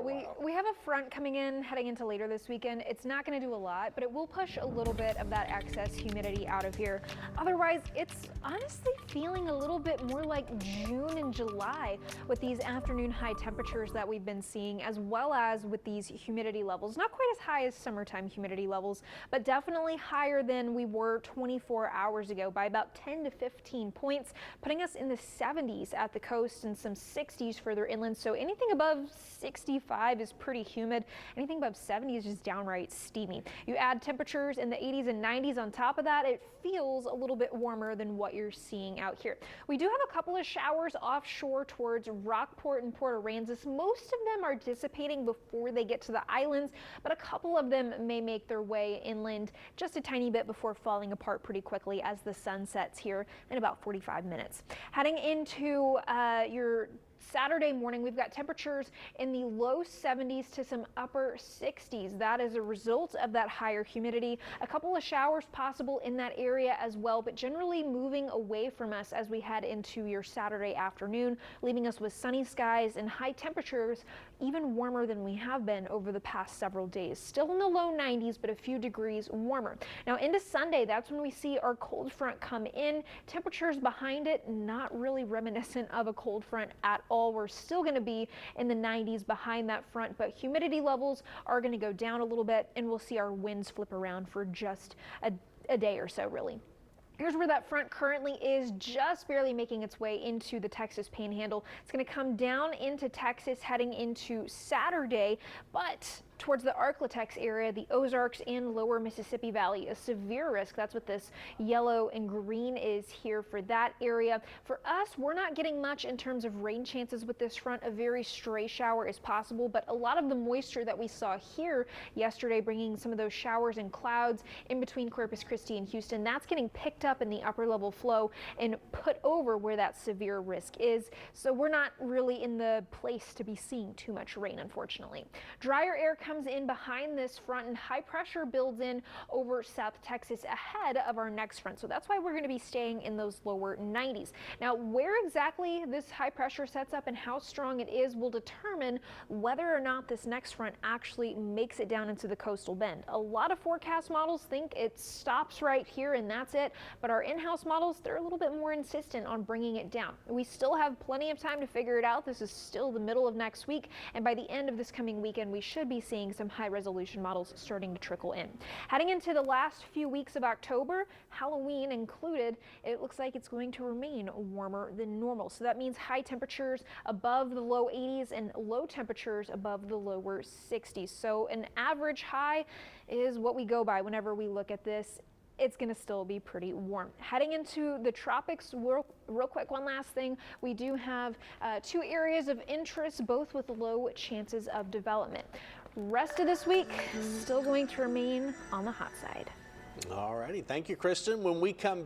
we have a front coming in heading into later this weekend. It's not going to do a lot, but it will push a little bit of that excess humidity out of here. Otherwise, it's honestly feeling a little bit more like June and July with these afternoon high temperatures that we've been seeing, as well as with these humidity levels. Not quite as high as summertime humidity levels, but definitely higher than we were 24 hours ago by about 10 to 15 points, putting us in the 70s at the coast and some 60s further inland. So anything above 65 is pretty humid. Anything above 70 is just downright steamy. You add temperatures in the 80s and 90s on top of that, it feels a little bit warmer than what you're seeing out here. We do have a couple of showers offshore towards Rockport and Port Aransas. Most of them are dissipating before they get to the islands, but a couple of them may make their way inland just a tiny bit before falling apart pretty quickly as the sun sets here in about 45 minutes. Heading into your Saturday morning, we've got temperatures in the low 70s to some upper 60s. That is a result of that higher humidity. A couple of showers possible in that area as well, but generally moving away from us as we head into your Saturday afternoon, leaving us with sunny skies and high temperatures, even warmer than we have been over the past several days. Still in the low 90s, but a few degrees warmer. Now into Sunday, that's when we see our cold front come in. Temperatures behind it, not really reminiscent of a cold front at all. We're still going to be in the 90s behind that front, but humidity levels are going to go down a little bit, and we'll see our winds flip around for just a day or so, really. Here's where that front currently is, just barely making its way into the Texas Panhandle. It's going to come down into Texas heading into Saturday, but towards the Arklatex area, the Ozarks and lower Mississippi Valley, a severe risk. That's what this yellow and green is here for that area. For us, we're not getting much in terms of rain chances with this front. A very stray shower is possible, but a lot of the moisture that we saw here yesterday, bringing some of those showers and clouds in between Corpus Christi and Houston, that's getting picked up in the upper level flow and put over where that severe risk is. So we're not really in the place to be seeing too much rain, unfortunately. Drier air comes in behind this front, and high pressure builds in over South Texas ahead of our next front. So that's why we're going to be staying in those lower 90s. Now, where exactly this high pressure sets up and how strong it is will determine whether or not this next front actually makes it down into the coastal bend. A lot of forecast models think it stops right here and that's it, but our in-house models, they're a little bit more insistent on bringing it down. We still have plenty of time to figure it out. This is still the middle of next week, and by the end of this coming weekend, we should be seeing some high resolution models starting to trickle in. Heading into the last few weeks of October, Halloween included, it looks like it's going to remain warmer than normal. So that means high temperatures above the low 80s and low temperatures above the lower 60s. So an average high is what we go by whenever we look at this. It's going to still be pretty warm. Heading into the tropics, real quick, one last thing. We do have two areas of interest, both with low chances of development. Rest of this week, still going to remain on the hot side. All righty. Thank you, Kristen. When we come